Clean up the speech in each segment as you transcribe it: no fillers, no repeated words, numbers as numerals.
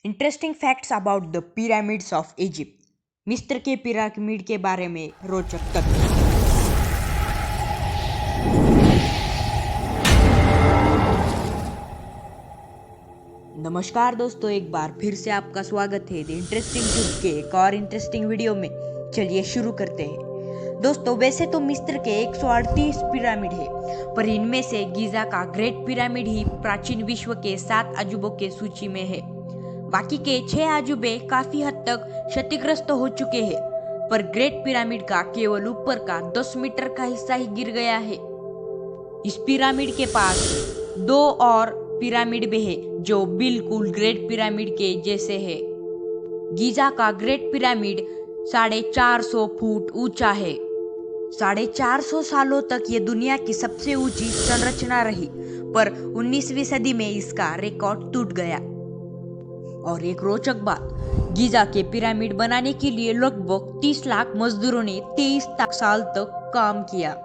Interesting facts about the pyramids of Egypt. मिस्र के pyramid के बारे में रोचक तथ्य। नमस्कार दोस्तों, एक बार फिर से आपका स्वागत है द इंटरेस्टिंग ट्यूब के एक और इंटरेस्टिंग वीडियो में। चलिए शुरू करते हैं। दोस्तों, वैसे तो मिस्र के 138 पिरामिड है, पर इनमें से गीजा का ग्रेट पिरामिड ही प्राचीन विश्व के 7 अजूबों के सूची में है। बाकी के 6 अजूबे काफी हद तक क्षतिग्रस्त हो चुके हैं, पर ग्रेट पिरामिड का केवल ऊपर का 10 मीटर का हिस्सा ही गिर गया है। इस पिरामिड के पास 2 और पिरामिड भी है जो बिल्कुल ग्रेट पिरामिड के जैसे है। गीजा का ग्रेट पिरामिड 450 फुट ऊंचा है। 450 सालों तक ये दुनिया की सबसे ऊंची संरचना रही, पर 19वीं सदी में इसका रिकॉर्ड टूट गया। और एक रोचक बात, गीजा के पिरामिड बनाने के लिए लगभग 30 लाख मजदूरों ने 23 साल तक काम किया।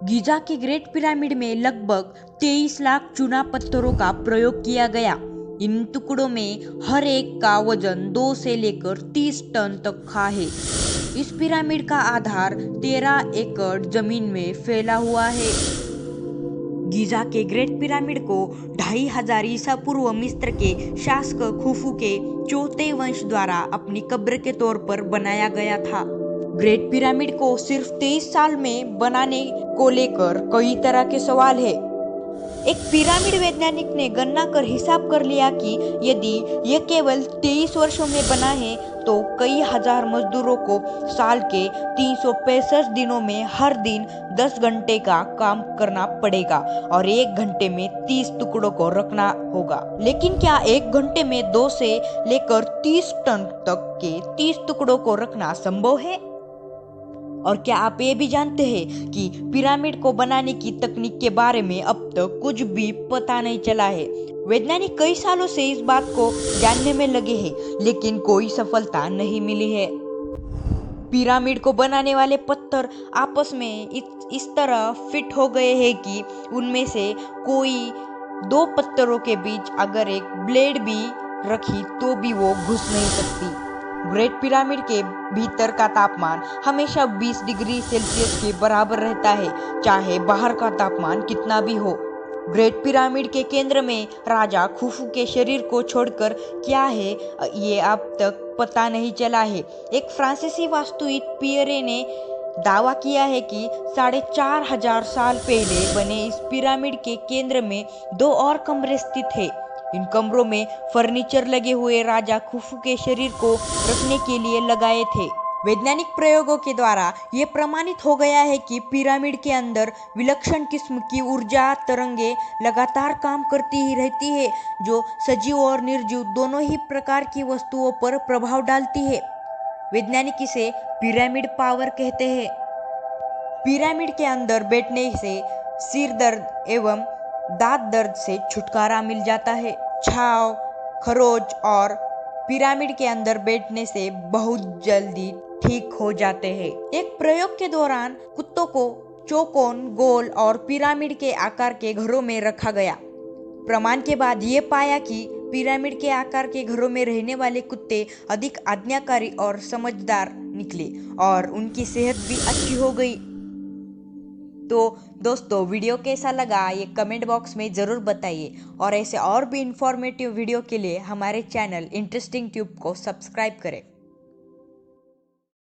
गीजा के ग्रेट पिरामिड में लगभग 23 लाख चूना पत्थरों का प्रयोग किया गया। इन टुकड़ों में हर एक का वजन 2 से लेकर 30 टन तक का है। इस पिरामिड का आधार 13 एकड़ जमीन में फैला हुआ है। गीजा के ग्रेट पिरामिड को 2500 ईसा पूर्व मिस्र के शासक खुफू के चौथे वंश द्वारा अपनी कब्र के तौर पर बनाया गया था। ग्रेट पिरामिड को सिर्फ 23 साल में बनाने को लेकर कई तरह के सवाल है। एक पिरामिड वैज्ञानिक ने गणना कर हिसाब कर लिया कि यदि यह केवल 23 वर्षों में बना है तो कई हजार मजदूरों को साल के 365 दिनों में हर दिन 10 घंटे का काम करना पड़ेगा और 1 घंटे में 30 टुकड़ों को रखना होगा। लेकिन क्या 1 घंटे में 2 से लेकर 30 टन तक के 30 टुकड़ों को रखना संभव है? और क्या आप ये भी जानते हैं कि पिरामिड को बनाने की तकनीक के बारे में अब तक कुछ भी पता नहीं चला है। वैज्ञानिक कई सालों से इस बात को जानने में लगे हैं, लेकिन कोई सफलता नहीं मिली है। पिरामिड को बनाने वाले पत्थर आपस में इस तरह फिट हो गए हैं कि उनमें से कोई 2 पत्थरों के बीच अगर एक ब्लेड भी रखी तो भी वो घुस नहीं सकती। ग्रेट पिरामिड के भीतर का तापमान हमेशा 20 डिग्री सेल्सियस के बराबर रहता है, चाहे बाहर का तापमान कितना भी हो। ग्रेट पिरामिड के केंद्र में राजा खुफू के शरीर को छोड़कर क्या है ये अब तक पता नहीं चला है। एक फ्रांसीसी वास्तुविद पियरे ने दावा किया है कि 4500 साल पहले बने इस पिरामिड के केंद्र में 2 और कमरे स्थित हैं। इन कमरों में फर्नीचर लगे हुए राजा खुफू के शरीर को रखने के लिए लगाए थे। वैज्ञानिक प्रयोगों के द्वारा यह प्रमाणित हो गया है कि पिरामिड के अंदर विलक्षण किस्म की ऊर्जा तरंगे लगातार काम करती ही रहती है, जो सजीव और निर्जीव दोनों ही प्रकार की वस्तुओं पर प्रभाव डालती है। वैज्ञानिक इसे पिरामिड पावर कहते हैं। पिरामिड के अंदर बैठने से सिर दर्द एवं दांत दर्द से छुटकारा मिल जाता है। छाव, खरोच और पिरामिड के अंदर बैठने से बहुत जल्दी ठीक हो जाते हैं। एक प्रयोग के दौरान कुत्तों को चौकोन, गोल और पिरामिड के आकार के घरों में रखा गया। प्रमाण के बाद ये पाया कि पिरामिड के आकार के घरों में रहने वाले कुत्ते अधिक आज्ञाकारी और समझदार निकले और उनकी सेहत भी अच्छी हो गई। तो दोस्तों, वीडियो कैसा लगा ये कमेंट बॉक्स में ज़रूर बताइए, और ऐसे और भी इंफॉर्मेटिव वीडियो के लिए हमारे चैनल इंटरेस्टिंग ट्यूब को सब्सक्राइब करें।